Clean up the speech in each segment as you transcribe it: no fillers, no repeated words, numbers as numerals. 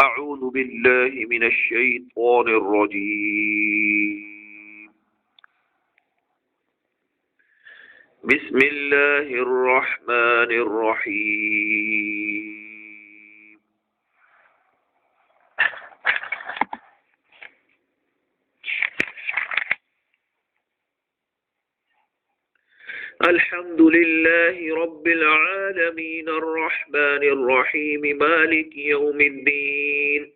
أعوذ بالله من الشيطان الرجيم. بسم الله الرحمن الرحيم. الحمد لله رب العالمين الرحمن الرحيم مالك يوم الدين.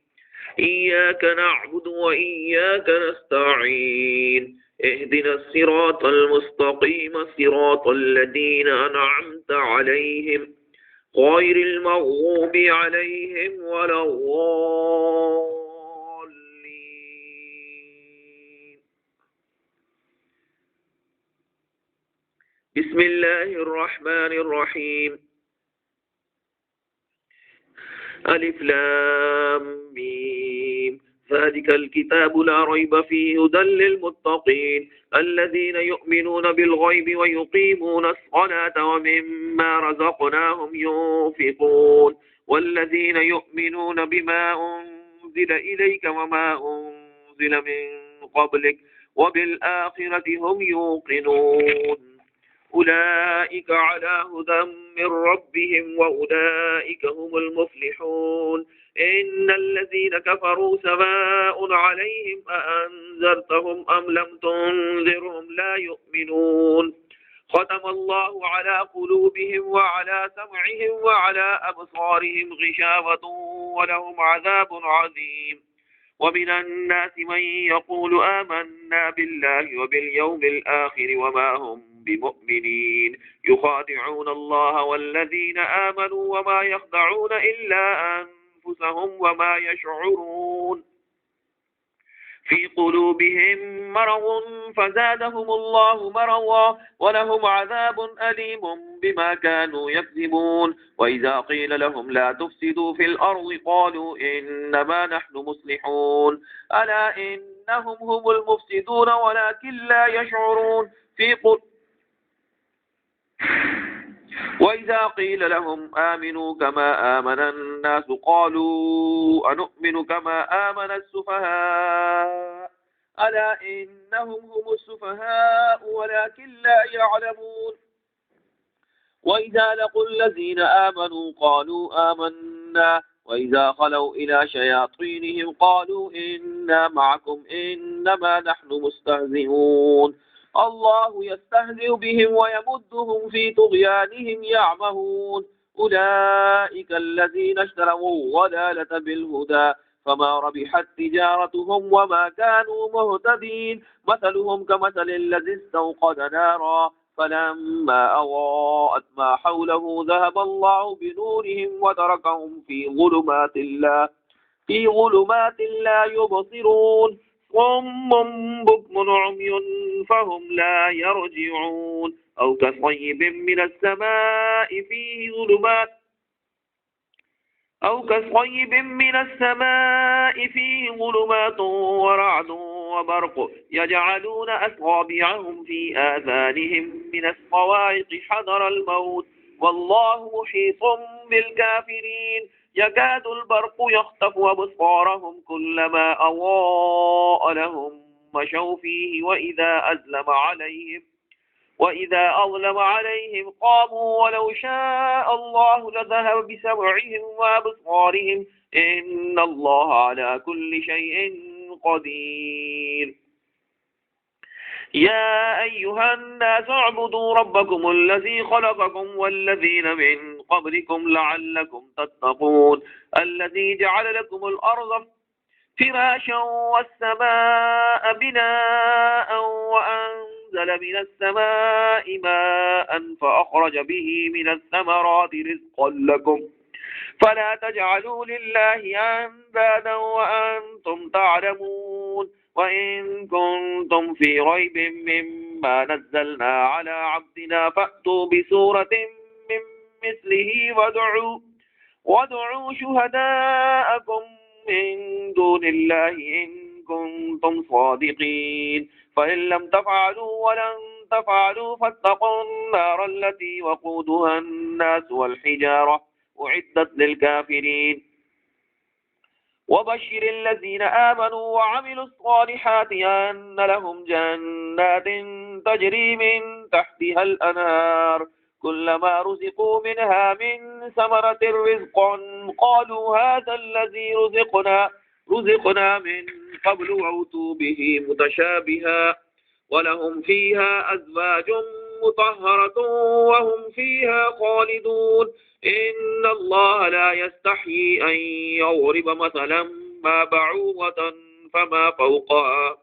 إياك نعبد وإياك نستعين. اهدنا الصراط المستقيم صراط الذين أنعمت عليهم غير المغضوب عليهم ولا الضالين. بسم الله الرحمن الرحيم. ألف لام ميم. ذلك الكتاب لا ريب فيه هدى للمتقين الذين يؤمنون بالغيب ويقيمون الصلاة ومما رزقناهم ينفقون والذين يؤمنون بما أنزل إليك وما أنزل من قبلك وبالآخرة هم يوقنون أولئك على هدى من ربهم وأولئك هم المفلحون. إن الذين كفروا سواء عليهم أأنذرتهم أم لم تنذرهم لا يؤمنون. ختم الله على قلوبهم وعلى سمعهم وعلى أبصارهم غشاوة ولهم عذاب عظيم. ومن الناس من يقول آمنا بالله وباليوم الآخر وما هم بمؤمنين يخادعون الله والذين آمنوا وما يخدعون إلا أنفسهم وما يشعرون. في قلوبهم مرض فزادهم الله مرضا ولهم عذاب أليم بما كانوا يكذبون. وإذا قيل لهم لا تفسدوا في الأرض قالوا إنما نحن مصلحون ألا إنهم هم المفسدون ولكن لا يشعرون. وإذا قيل لهم آمنوا كما آمن الناس قالوا أنؤمن كما آمن السفهاء ألا إنهم هم السفهاء ولكن لا يعلمون. وإذا لقوا الذين آمنوا قالوا آمنا وإذا خلوا إلى شياطينهم قالوا إنا معكم إنما نحن مستهزئون. الله يستهزئ بهم ويمدهم في طغيانهم يعمهون. أولئك الذين اشتروا الضلالة بالهدى فما ربحت تجارتهم وما كانوا مهتدين. مثلهم كمثل الذي استوقد نارا فلما أضاءت ما حوله ذهب الله بنورهم وتركهم في ظلمات لا يبصرون. صم بكم عمي فهم لا يرجعون. أو كصيب من السماء فيه ظلمات ورعد وبرق يجعلون أصابعهم في آذانهم من الصواعق حذر الموت والله محيط بالكافرين. يكاد البرق يخطف أبصارهم كلما أضاء لهم مشوا فيه وإذا أظلم عليهم قاموا ولو شاء الله لذهب بسمعهم وأبصارهم إن الله على كل شيء قدير. يا أيها الناس اعبدوا ربكم الذي خلقكم والذين من قبلكم لعلكم تتقون. الذي جعل لكم الأرض فراشا والسماء بناء وأنزل من السماء ماء فأخرج به من الثمرات رزقا لكم فلا تجعلوا لله أندادا وأنتم تعلمون. وإن كنتم في ريب مما نزلنا على عبدنا فأتوا بسورة من مثله وادعوا شهداءكم من دون الله إن كنتم صادقين. فإن لم تفعلوا ولن تفعلوا فاتقوا النار التي وقودها الناس والحجارة أعدت للكافرين. وبشر الذين آمنوا وعملوا الصالحات أن لهم جنات تجري من تحتها الأنهار كلما رزقوا منها من ثمرة رزقا قالوا هذا الذي رزقنا من قبل وأتوا به متشابها ولهم فيها أزواج مطهرة وهم فيها خالدون إن الله لا يستحيي أن يضرب مثلا ما بعوضة فما فوقها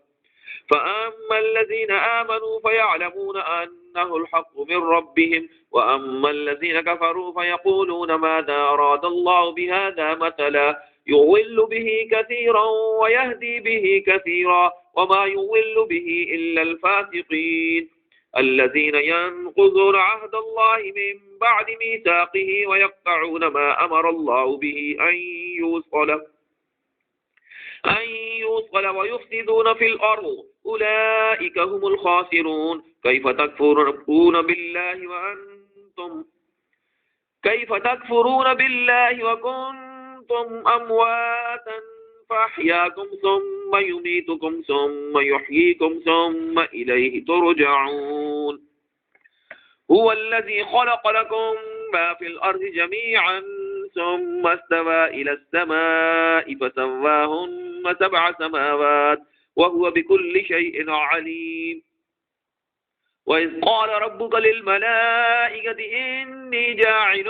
فأما الذين آمنوا فيعلمون أنه الحق من ربهم وأما الذين كفروا فيقولون ماذا أراد الله بهذا مثلا يضل به كثيرا ويهدي به كثيرا وما يضل به إلا الفاسقين الذين ينقضون عهد الله من بعد ميثاقه ويقطعون ما أمر الله به أن يوصل ويفسدون في الأرض أولئك هم الخاسرون كيف تكفرون بالله وكنتم أمواتا فأحياكم ثم يميتكم ثم يحييكم ثم إليه ترجعون هو الذي خلق لكم ما في الأرض جميعا ثم استوى إلى السماء فسواهن 7 سماوات وهو بكل شيء عليم وإذ قال ربك للملائكة إني جاعل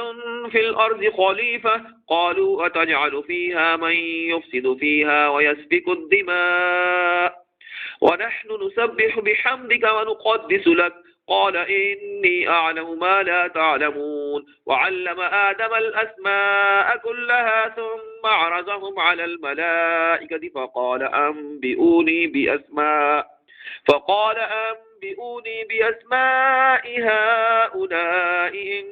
في الأرض خليفة قالوا أتجعل فيها من يفسد فيها ويسفك الدماء ونحن نسبح بحمدك ونقدس لك قال إني أعلم ما لا تعلمون وعلم آدم الأسماء كلها ثم عرضهم على الملائكة فقال أنبئوني بأسماء هؤلاء إن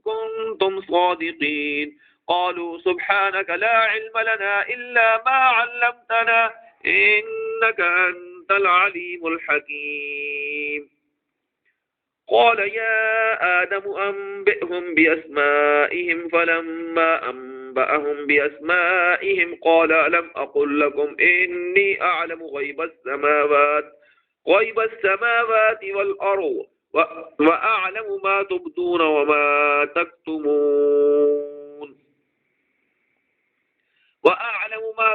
كنتم صادقين قالوا سبحانك لا علم لنا إلا ما علمتنا إنك أنت العليم الحكيم قال يا آدم أنبئهم بأسمائهم فلما أنبأهم بأسمائهم قال ألم أقل لكم إني أعلم غيب السماوات والأرض وأعلم ما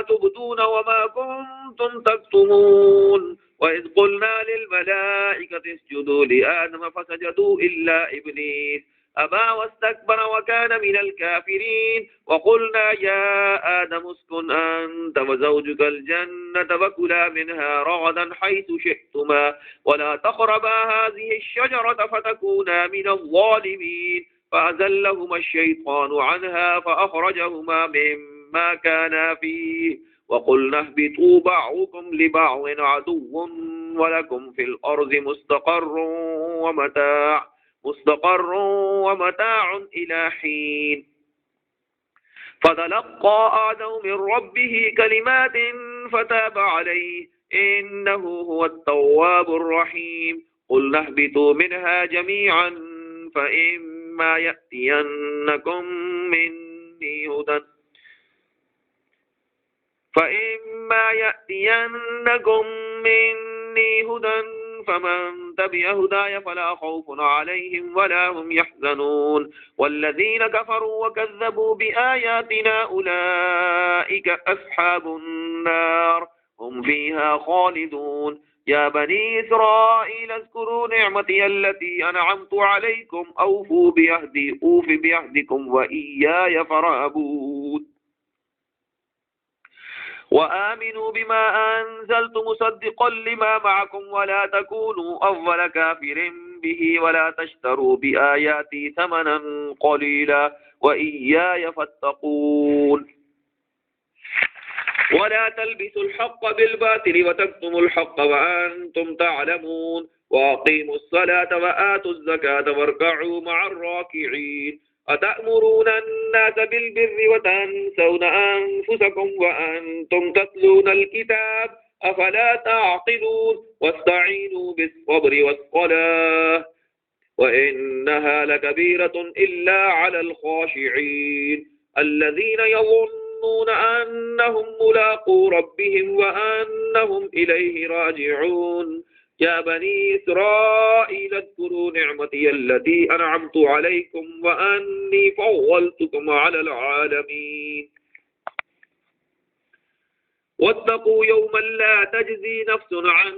تبدون وما كنتم تكتمون وإذ قلنا للملائكة اسجدوا لآدم فسجدوا إلا إبليس أبى واستكبر وكان من الكافرين وقلنا يا آدم اسكن أنت وزوجك الجنة فكلا منها رغدا حيث شئتما ولا تقربا هذه الشجرة فتكونا من الظالمين فأزلهما الشيطان عنها فأخرجهما مما كانا فيه وقلنا اهبطوا بعضكم لبعض عدو ولكم في الأرض مستقر ومتاع إلى حين فتلقى آدم من ربه كلمات فتاب عليه إنه هو التواب الرحيم قلنا اهبطوا منها جميعا فإما يأتينكم مني هدى فمن تبع هداي فلا خوف عليهم ولا هم يحزنون والذين كفروا وكذبوا بآياتنا أولئك أصحاب النار هم فيها خالدون يا بني إسرائيل اذكروا نعمتي التي أنعمت عليكم أوف بعهدكم وإياي فارهبون وآمنوا بما أنزلت مصدقا لما معكم ولا تكونوا أول كافر به ولا تشتروا بآياتي ثمنا قليلا وإياي فاتقون ولا تلبسوا الحق بالباطل وتكتموا الحق وأنتم تعلمون وأقيموا الصلاة وآتوا الزكاة واركعوا مع الراكعين أتأمرون الناس بالبر وتنسون أنفسكم وأنتم تتلون الكتاب أفلا تعقلون واستعينوا بالصبر والصلاة وإنها لكبيرة إلا على الخاشعين الذين يظنون أنهم أنهم ملاقو ربهم وأنهم إليه راجعون. يا بني إسرائيل اذكروا نعمتي التي أنعمت عليكم وأني فضلتكم على العالمين. واتقوا يوما لا تجزي نفس عن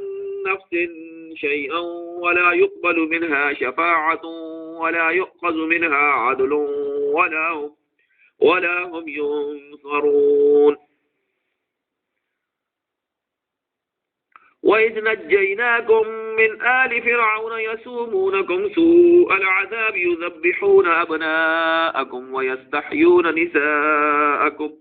نفس شيئا ولا يقبل منها شفاعة ولا يؤخذ منها عدل ولا هم ينصرون. وإذ نجيناكم من آل فرعون يسومونكم سوء العذاب يذبحون أبناءكم ويستحيون نساءكم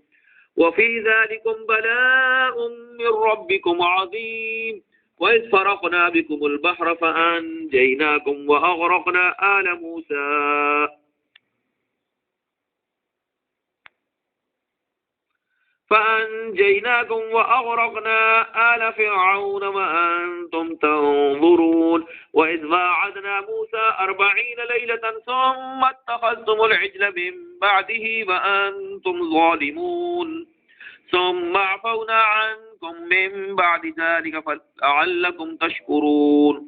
وفي ذلكم بلاء من ربكم عظيم. وإذ فرقنا بكم البحر فأنجيناكم وأغرقنا آل فرعون وأنتم تنظرون. وإذ واعدنا موسى 40 ليلة ثم اتخذتم العجل من بعده وأنتم ظالمون ثم عفونا عنكم من بعد ذلك فلعلكم تشكرون.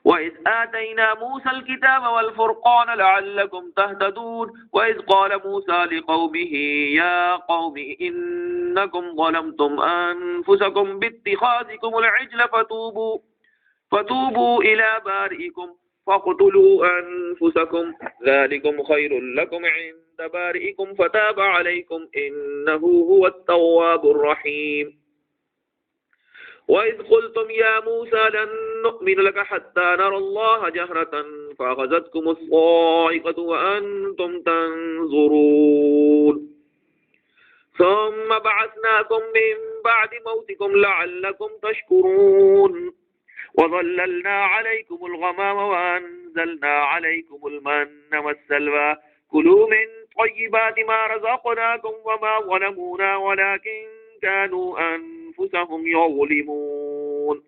وإذ آتينا موسى الكتاب والفرقان لعلكم تهتدون. وإذ قال موسى لقومه يا قوم إنكم ظلمتم أنفسكم باتخاذكم العجل فتوبوا إلى بارئكم فاقتلوا أنفسكم ذلكم خير لكم عند بارئكم فتاب عليكم إنه هو التواب الرحيم. وإذ قلتم يا موسى لن نؤمن لك حتى نرى الله جهرة فأخذتكم الصاعقة وأنتم تنظرون ثم بعثناكم من بعد موتكم لعلكم تشكرون. وظللنا عليكم الغمام وأنزلنا عليكم المن والسلوى كلوا من طيبات ما رزقناكم وما ظلمونا ولكن كانوا أنفسهم يظلمون.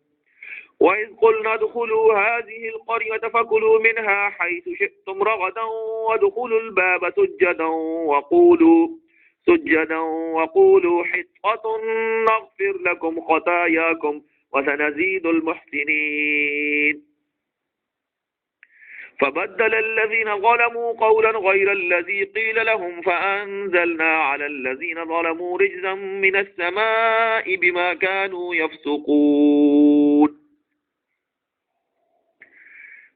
وإذ قلنا ادخلوا هذه القرية فكلوا منها حيث شئتم رغدا وادخلوا الباب سجدا وقولوا حطة نغفر لكم خطاياكم وسنزيد المحسنين. فبدل الذين ظلموا قولا غير الذي قيل لهم فأنزلنا على الذين ظلموا رجزا من السماء بما كانوا يفسقون.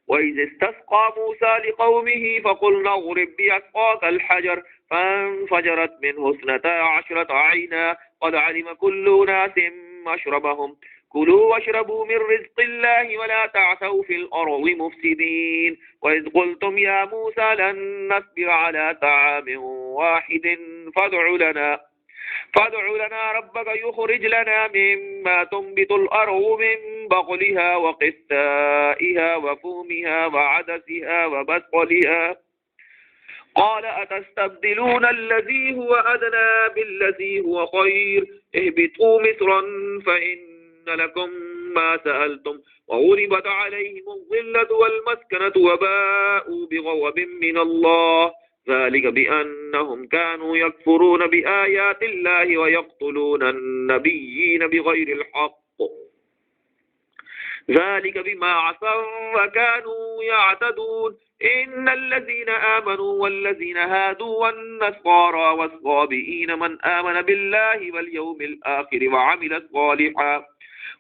وإذ استسقى موسى لقومه فقلنا اضرب بعصاك الحجر فانفجرت منه 12 عينا قد علم كل أناس مشربهم كلوا واشربوا من رزق الله ولا تعثوا في الأرض مفسدين. وإذ قلتم يا موسى لن نصبر على طعام واحد فادع لنا ربك يخرج لنا مما تنبت الأرض من بقلها وقثائها وفومها وعدسها وبصلها قال أتستبدلون الذي هو أدنى بالذي هو خير اهبطوا مصرا فإن لكم ما سألتم وغلبت عليهم الظلة والمسكنة وباءوا بغضب من الله ذلك بأنهم كانوا يكفرون بآيات الله ويقتلون النبيين بغير الحق ذلك بما عصوا وكانوا يعتدون. إن الذين آمنوا والذين هادوا والنصارى والصابئين من آمن بالله واليوم الآخر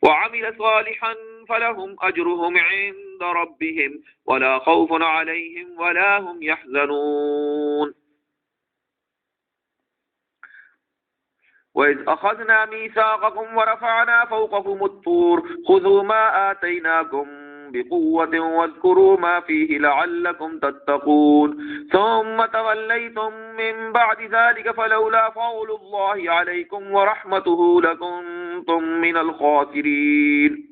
وعمل صالحا فلهم أجرهم عند ربهم ولا خوف عليهم ولا هم يحزنون. وإذ أخذنا ميثاقكم ورفعنا فوقكم الطور خذوا ما آتيناكم بقوة واذكروا ما فيه لعلكم تتقون ثم توليتم من بعد ذلك فلولا فضل الله عليكم ورحمته لكنتم من الخاسرين.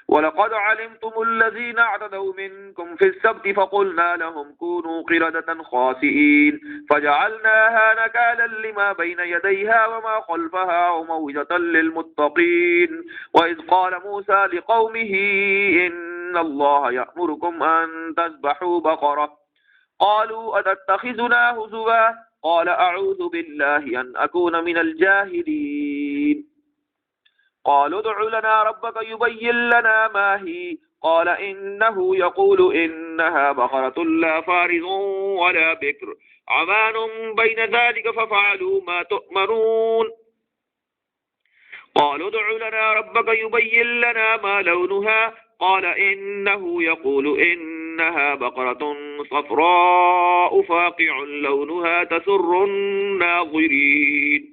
ولقد علمتم الذين اعتدوا منكم في السبت فقلنا لهم كونوا قردة خاسئين فجعلناها نكالا لما بين يديها وما خلفها وموعظة للمتقين. وإذ قال موسى لقومه إن الله يأمركم أن تذبحوا بقرة قالوا أتتخذنا هزوا قال أعوذ بالله أن أكون من الجاهلين قالوا ادع لنا ربك يبين لنا ما هي قال إنه يقول إنها بقرة لا فارض ولا بكر عمان بين ذلك ففعلوا ما تؤمرون قالوا ادع لنا ربك يبين لنا ما لونها قال إنه يقول إنها بقرة صفراء فاقع لونها تسر الناظرين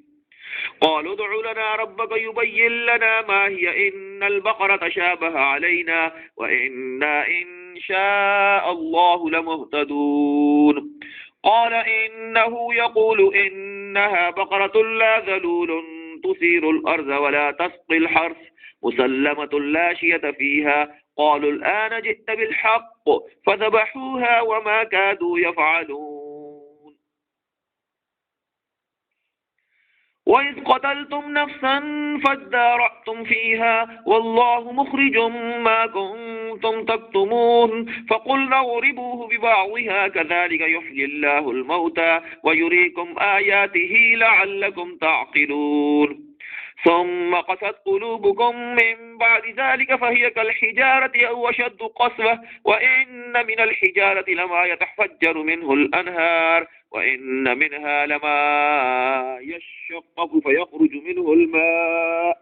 قالوا ادع لنا ربك يبين لنا ما هي إن البقرة شابه علينا وإنا إن شاء الله لمهتدون قال إنه يقول إنها بقرة لا ذلول تثير الأرض ولا تسقي الحرث مسلمة لا شية فيها قالوا الآن جئت بالحق فذبحوها وما كادوا يفعلون وإذ قتلتم نفسا فادارأتم فيها والله مخرج ما كنتم تكتمون فقلنا اضربوه ببعضها كذلك يحيي الله الموتى ويريكم آياته لعلكم تعقلون ثم قست قلوبكم من بعد ذلك فهي كالحجارة أو أشد قسوة وإن من الحجارة لما يتفجر منه الأنهار وإن منها لما يشقق فيخرج منه الماء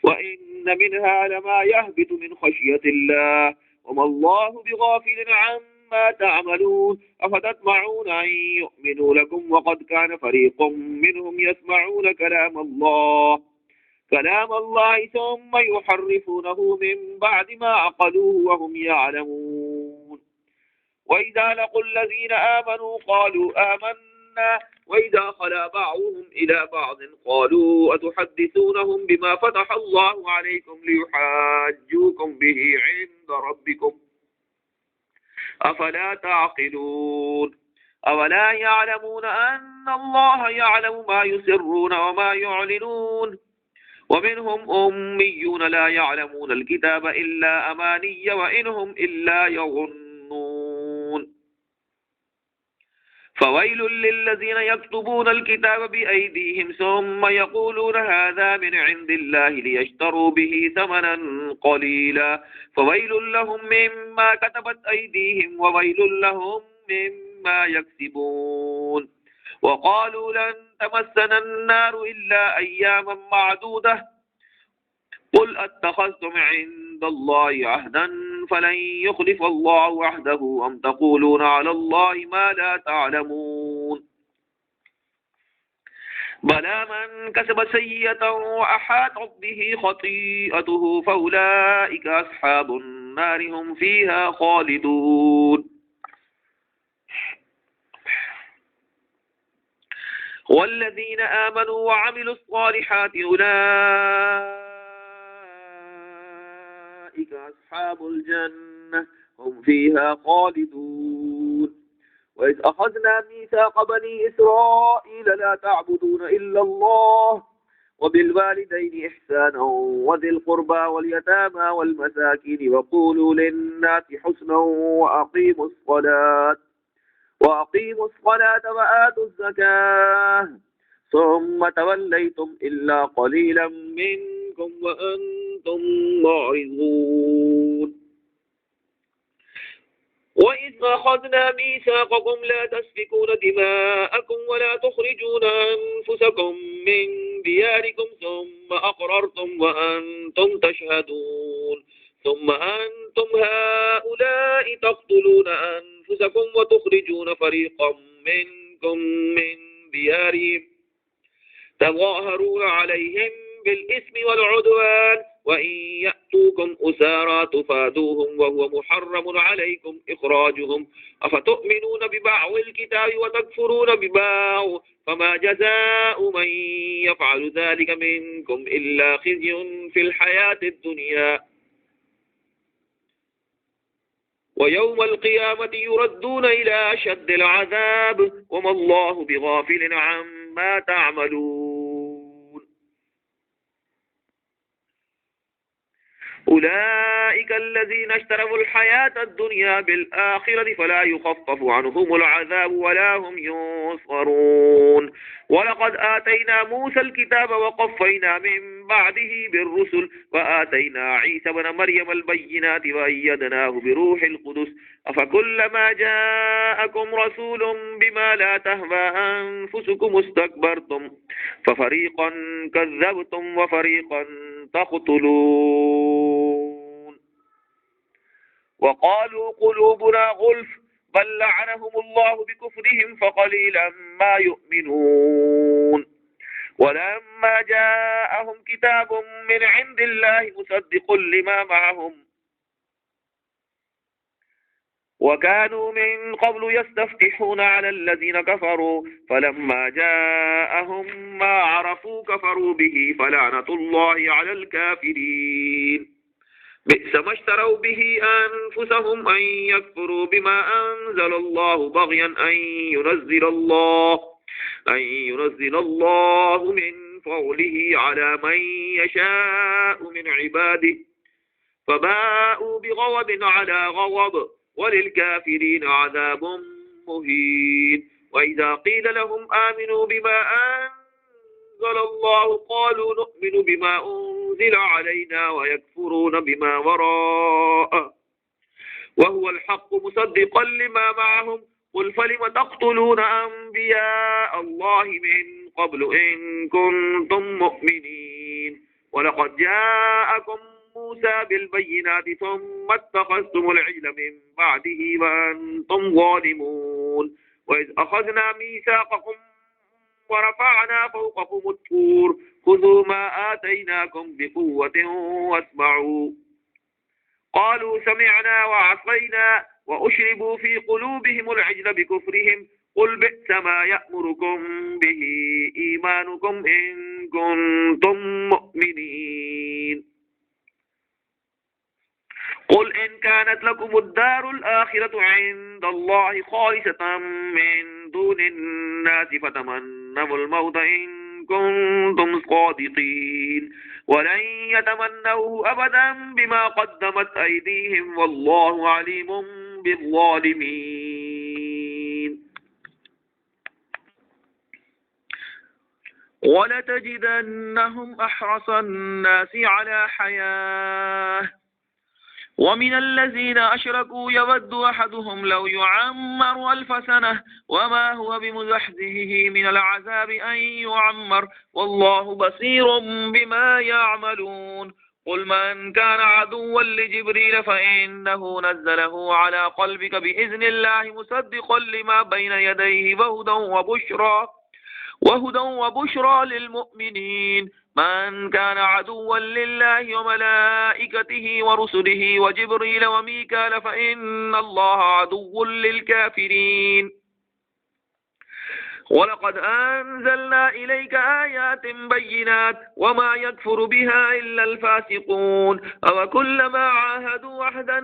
وإن منها لما يهبط من خشية الله وما الله بغافل عما تعملون أفتطمعون أن يؤمنوا لكم وقد كان فريق منهم يسمعون كلام الله ثم يحرفونه من بعد ما عقلوه وهم يعلمون وإذا لقوا الذين آمنوا قالوا آمنا وإذا خلا بعضهم إلى بعض قالوا أتحدثونهم بما فتح الله عليكم ليحاجوكم به عند ربكم أفلا تعقلون أولا يعلمون أن الله يعلم ما يسرون وما يعلنون ومنهم أميون لا يعلمون الكتاب إلا أماني وإنهم إلا يظنون فويل للذين يكتبون الكتاب بأيديهم ثم يقولون هذا من عند الله ليشتروا به ثمنا قليلا فويل لهم مما كتبت أيديهم وويل لهم مما يكسبون وقالوا لن تمسنا النار إلا أياما معدودة قل أتخذتم عند الله عهدا فلن يخلف الله عهده أم تقولون على الله ما لا تعلمون بلى من كسب سيئة وأحاطت به خطيئته فأولئك أصحاب النار هم فيها خالدون والذين آمنوا وعملوا الصالحات أولئك أصحاب الجنة هم فيها خالدون وإذ أخذنا ميثاق بني إسرائيل لا تعبدون إلا الله وبالوالدين إحسانا وذي القربى واليتامى والمساكين وقولوا للناس حسنا وأقيموا الصلاة وآتوا الزكاة ثم توليتم إلا قليلا منكم وأنتم معرضون وإذ أخذنا ميثاقكم لا تسفكون دماءكم ولا تخرجون أنفسكم من دياركم ثم أقررتم وأنتم تشهدون ثم أنتم هؤلاء تقتلون أنفسكم وتخرجون فريقا منكم من ديارهم تظاهرون عليهم بالإثم والعدوان وإن يأتوكم أسارى تفادوهم وهو محرم عليكم إخراجهم أفتؤمنون ببعض الكتاب وتكفرون ببعض فما جزاء من يفعل ذلك منكم إلا خزي في الحياة الدنيا ويوم القيامة يردون إلى أشد العذاب وما الله بغافل عما تعملون أولئك الذين اشتروا الحياة الدنيا بالآخرة فلا يخفف عنهم العذاب ولا هم ينصرون. ولقد آتينا موسى الكتاب وقفينا من بعده بالرسل وآتينا عيسى بن مريم البينات وأيدناه بروح القدس أفكلما جاءكم رسول بما لا تهوى أنفسكم استكبرتم ففريقا كذبتم وفريقا تقتلون. وقالوا قلوبنا غلف بل لعنهم الله بكفرهم فقليلا ما يؤمنون. ولما جاءهم كتاب من عند الله مصدق لما معهم وكانوا من قبل يستفتحون على الذين كفروا فلما جاءهم ما عرفوا كفروا به فلعنة الله على الكافرين. بئس ما اشتروا به أنفسهم أن يكفروا بما أنزل الله بغيا أن ينزل الله من فضله على من يشاء من عباده فباءوا بغضب على غضب وللكافرين عذاب مهين. وإذا قيل لهم آمنوا بما أنزل الله قالوا نؤمن بما أنزل علينا ويكفرون بما وراءه وهو الحق مصدقا لما معهم قل فلم تقتلون أنبياء الله من قبل إن كنتم مؤمنين. ولقد جاءكم موسى بالبينات ثم اتخذتم العجل من بعده وأنتم ظالمون. وإذ أخذنا ميثاقكم ورفعنا فوقكم الطور خذوا ما آتيناكم بقوة واسمعوا قالوا سمعنا وعصينا وأشربوا في قلوبهم العجل بكفرهم قل بئس ما يأمركم به إيمانكم إن كنتم مؤمنين. قل إن كانت لكم الدار الآخرة عند الله خالصة من دون الناس فتمنوا الموت إن كنتم صادقين ولن يتمنوه أبدا بما قدمت أيديهم والله عليم بالظالمين. ولتجدنهم أحرص الناس على حياة ومن الذين أشركوا يود أحدهم لو يعمر 1000 سنة وما هو بمزحزحه من العذاب أن يعمر والله بصير بما يعملون. قل من كان عدوا لجبريل فإنه نزله على قلبك بإذن الله مصدقا لما بين يديه وهدى وبشرى للمؤمنين. من كان عدوا لله وملائكته ورسله وجبريل وميكال فإن الله عدو للكافرين. ولقد أنزلنا إليك آيات بينات وما يكفر بها إلا الفاسقون أوكلما عاهدوا عهدا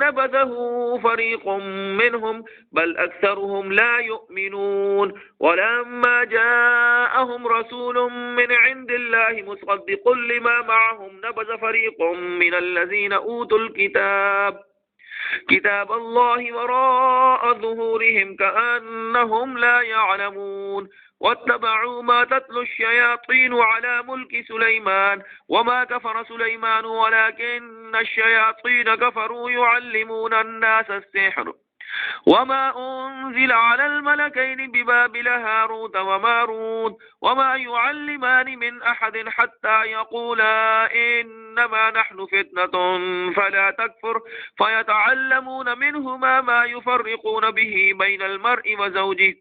نبذه فريق منهم بل أكثرهم لا يؤمنون. ولما جاءهم رسول من عند الله مصدق لما معهم نبذ فريق من الذين أوتوا كتاب الله وراء ظهورهم كأنهم لا يعلمون. واتبعوا ما تتلو الشياطين على ملك سليمان وما كفر سليمان ولكن الشياطين كفروا يعلمون الناس السحر وما أنزل على الملكين ببابل هاروت وماروت وما يعلمان من أحد حتى يقولا إنما نحن فتنة فلا تكفر فيتعلمون منهما ما يفرقون به بين المرء وزوجه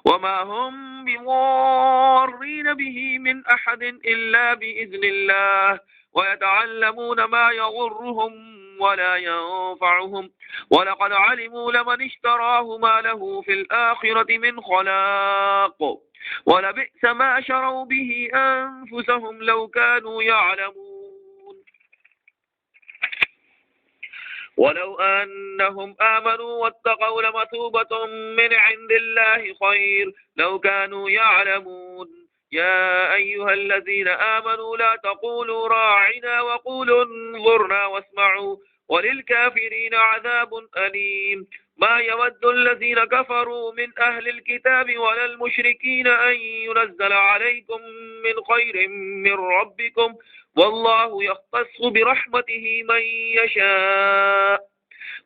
وما هم بضارين به من أحد إلا بإذن الله ويتعلمون ما يضرهم ولا ينفعهم ولقد علموا لمن اشتراه ما له في الآخرة من خلاق ولبئس ما شروا به أنفسهم لو كانوا يعلمون. ولو أنهم آمنوا واتقوا لمثوبة من عند الله خير لو كانوا يعلمون. يا أيها الذين آمنوا لا تقولوا راعنا وقولوا انظرنا واسمعوا وللكافرين عذاب أليم. ما يود الذين كفروا من أهل الكتاب ولا المشركين أن ينزل عليكم من خير من ربكم والله يختص برحمته من يشاء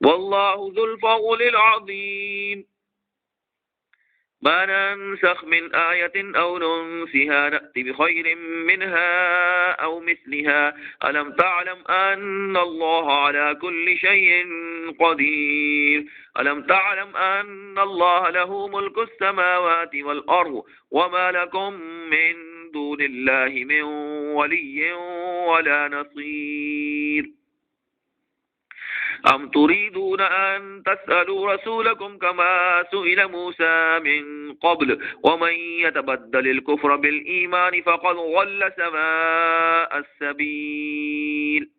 والله ذو الفضل العظيم. ما ننسخ من آية أو ننسها نأتي بخير منها أو مثلها ألم تعلم أن الله على كل شيء قدير. ألم تعلم أن الله له ملك السماوات والأرض وما لكم من دون الله من ولي ولا نصير. أم تريدون أن تسألوا رسولكم كما سئل موسى من قبل ومن يتبدل الكفر بالإيمان فقد ضل سواء السبيل.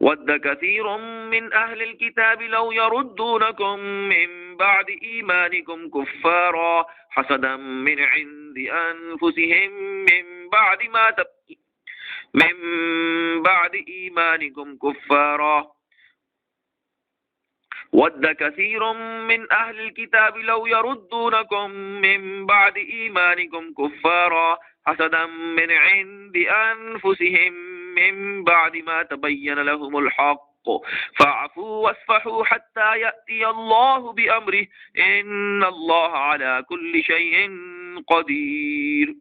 ود كثير من أهل الكتاب لو يردونكم من بعد إيمانكم كفارا حسدا من عند أنفسهم من بعد إيمانكم كفارا. ود كثير من أهل الكتاب لو يردونكم من بعد إيمانكم كفارا حسدا من عند أنفسهم من بعد ما تبين لهم الحق فاعفوا واصفحوا حتى يأتي الله بأمره إن الله على كل شيء قدير.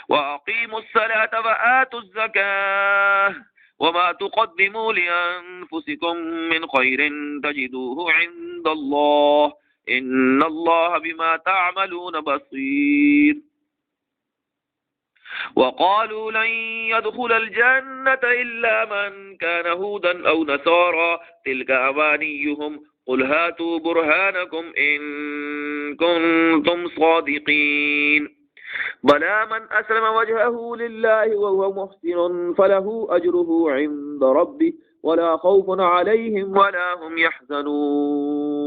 وأقيموا الصلاة وآتوا الزكاة وما تقدموا لأنفسكم من خير تجدوه عند الله إن الله بما تعملون بصير. وقالوا لن يدخل الجنة إلا من كان هودا أو نصارى تلك أمانيهم قل هاتوا برهانكم إن كنتم صادقين. بلى من أسلم وجهه لله وهو محسن فله أجره عند ربه ولا خوف عليهم ولا هم يحزنون.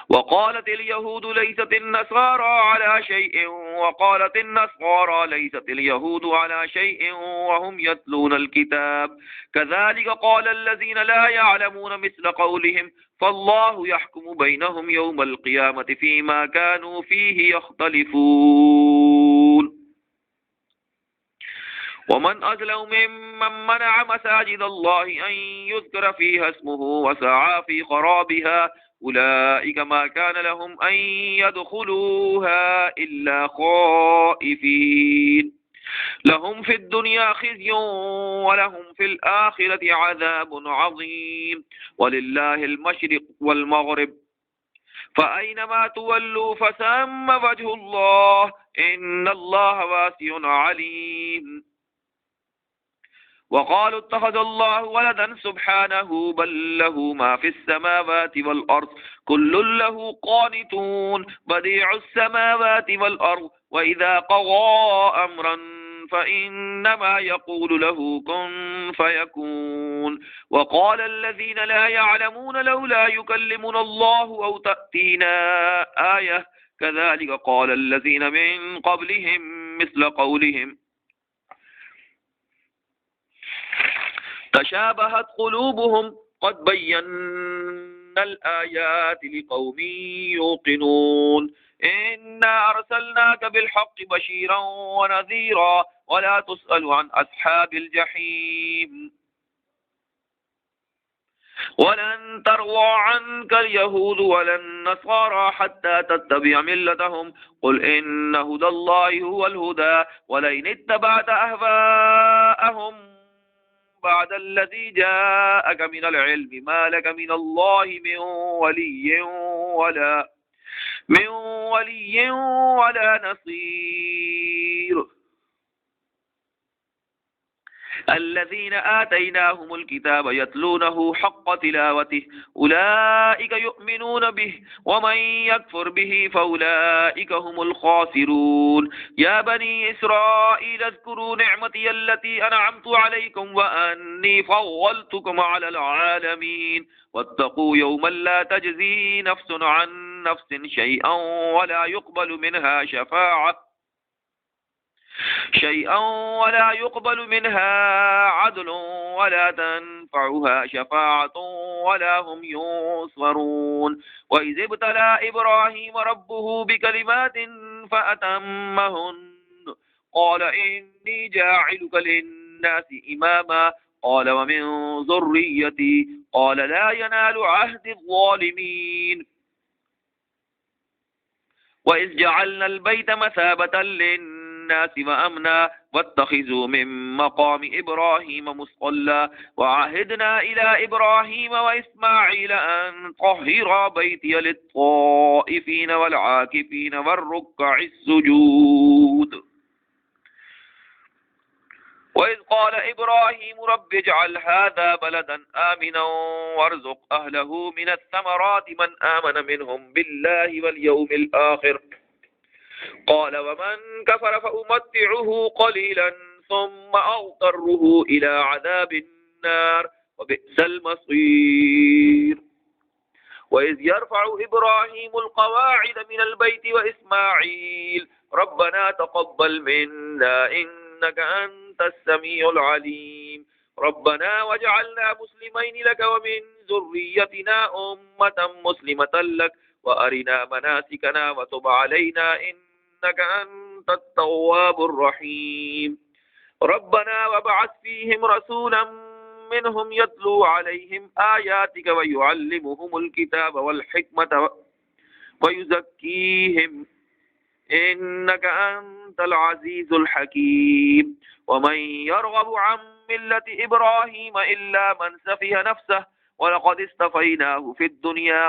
وقالت اليهود ليست النصارى على شيء وقالت النصارى ليست اليهود على شيء وهم يتلون الكتاب كذلك قال الذين لا يعلمون مثل قولهم فالله يحكم بينهم يوم القيامة فيما كانوا فيه يختلفون. ومن أظلم ممن منع مساجد الله أن يذكر فيها اسمه وسعى في خرابها أولئك ما كان لهم أن يدخلوها إلا خائفين لهم في الدنيا خزي ولهم في الآخرة عذاب عظيم ولله المشرق والمغرب فأينما تولوا فثم وجه الله إن الله واسع عليم. وقالوا اتخذ الله ولدا سبحانه بل له ما في السماوات والأرض كل له قانتون بديع السماوات والأرض وإذا قضى أمرا فإنما يقول له كن فيكون. وقال الذين لا يعلمون لولا يكلمنا الله أو تأتينا آية كذلك قال الذين من قبلهم مثل قولهم تشابهت قلوبهم قد بينا الآيات لقوم يوقنون. إنا أرسلناك بالحق بشيرا ونذيرا ولا تسأل عن أصحاب الجحيم. ولن ترضى عنك اليهود ولا النصارى حتى تتبع ملتهم قل إن هدى الله هو الهدى ولئن اتبعت أهواءهم بعد الذي جاءك من العلم ما لك من الله من ولي ولا نصير. الذين آتيناهم الكتاب يتلونه حق تلاوته أولئك يؤمنون به ومن يكفر به فأولئك هم الخاسرون. يا بني إسرائيل اذكروا نعمتي التي أنعمت عليكم وأني فضلتكم على العالمين واتقوا يوما لا تجزي نفس عن نفس شيئا ولا يقبل منها عدل ولا تنفعها شفاعة ولا هم ينصرون. وإذ ابتلى إبراهيم ربه بكلمات فأتمهن قال إني جاعلك للناس إماما قال ومن ذريتي قال لا ينال عهد الظالمين. وإذ جعلنا البيت مثابة للناس وأمنا واتخذوا من مقام إبراهيم مصلى وعهدنا إلى إبراهيم وإسماعيل أن طهرا بيتي للطائفين والعاكفين والركع السجود. وإذ قال إبراهيم رب اجعل هذا بلدا آمنا وارزق أهله من الثمرات من آمن منهم بالله واليوم الآخر قال ومن كفر فأمتعه قليلا ثم أضطره إلى عذاب النار وبئس المصير. وإذ يرفع إبراهيم القواعد من البيت وإسماعيل ربنا تقبل منا إنك أنت السميع العليم ربنا واجعلنا مسلمين لك ومن ذريتنا أمة مسلمة لك وأرنا مناسكنا وتب علينا إنك أنت التواب الرحيم ربنا وابعث فيهم رسولا منهم يتلو عليهم آياتك ويعلمهم الكتاب والحكمة ويزكيهم إنك أنت العزيز الحكيم. ومن يرغب عن ملة إبراهيم إلا من سفه نفسه ولقد اصطفيناه في الدنيا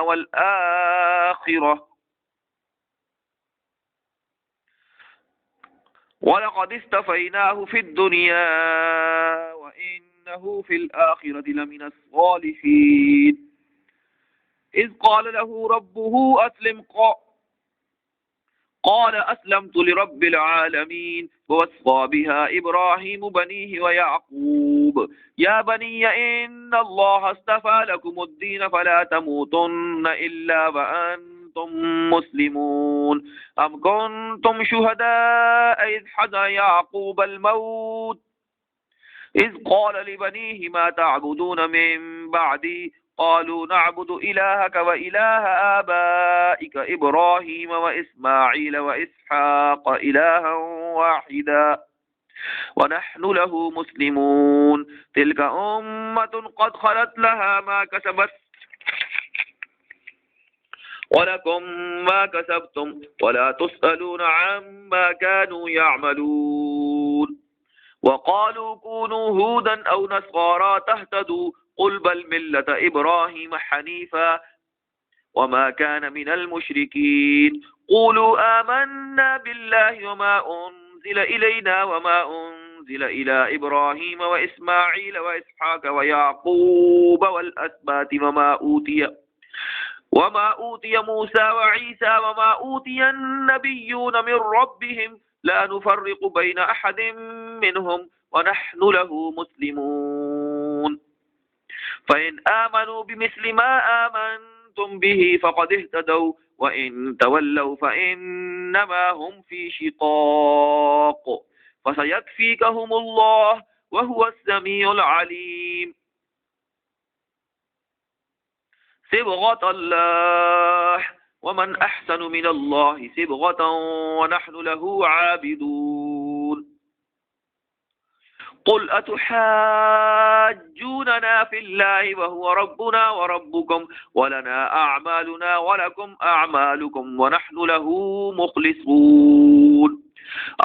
وإنه في الآخرة لمن الصالحين. إذ قال له ربه أسلم قال أسلمت لرب العالمين ووصى بها إبراهيم بنيه ويعقوب يا بني إن الله اصطفى لكم الدين فلا تموتن إلا وأنتم مسلمون. أم كنتم شهداء إذ حضر يعقوب الموت إذ قال لبنيه ما تعبدون من بعدي قالوا نعبد إلهك وإله آبائك إبراهيم وإسماعيل وإسحاق إلها واحدا ونحن له مسلمون. تلك أمة قد خلت لها ما كسبت ولكم ما كسبتم ولا تسألون عما كانوا يعملون. وقالوا كونوا هودا أو نصارى تهتدوا قل بل ملة إبراهيم حنيفا وما كان من المشركين. قولوا آمنا بالله وما أنزل إلينا وما أنزل إلى إبراهيم وإسماعيل وإسحاق ويعقوب والأسباط وما أوتي موسى وعيسى وما أوتي النبيون من ربهم لا نفرق بين أحد منهم ونحن له مسلمون. فإن آمنوا بمثل ما آمنتم به فقد اهتدوا وإن تولوا فإنما هم في شقاق فسيكفيكهم الله وهو السميع العليم. صبغة الله ومن أحسن من الله صبغة ونحن له عابدون. قل أتحاجوننا في الله وهو ربنا وربكم ولنا أعمالنا ولكم أعمالكم ونحن له مخلصون.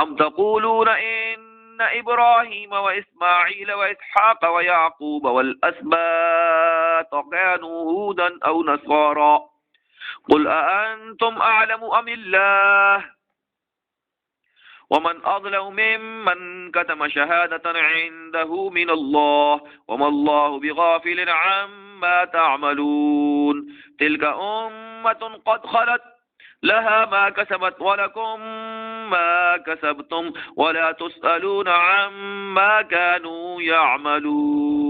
أم تقولون إن إبراهيم وإسماعيل وإسحاق ويعقوب والأسباط كانوا هودا أو نصارى قل أأنتم أعلم أم الله ومن أظلم ممن كتم شهادة عنده من الله وما الله بغافل عما تعملون. تلك أمة قد خلت لها ما كسبت ولكم ما كسبتم ولا تسألون عما كانوا يعملون.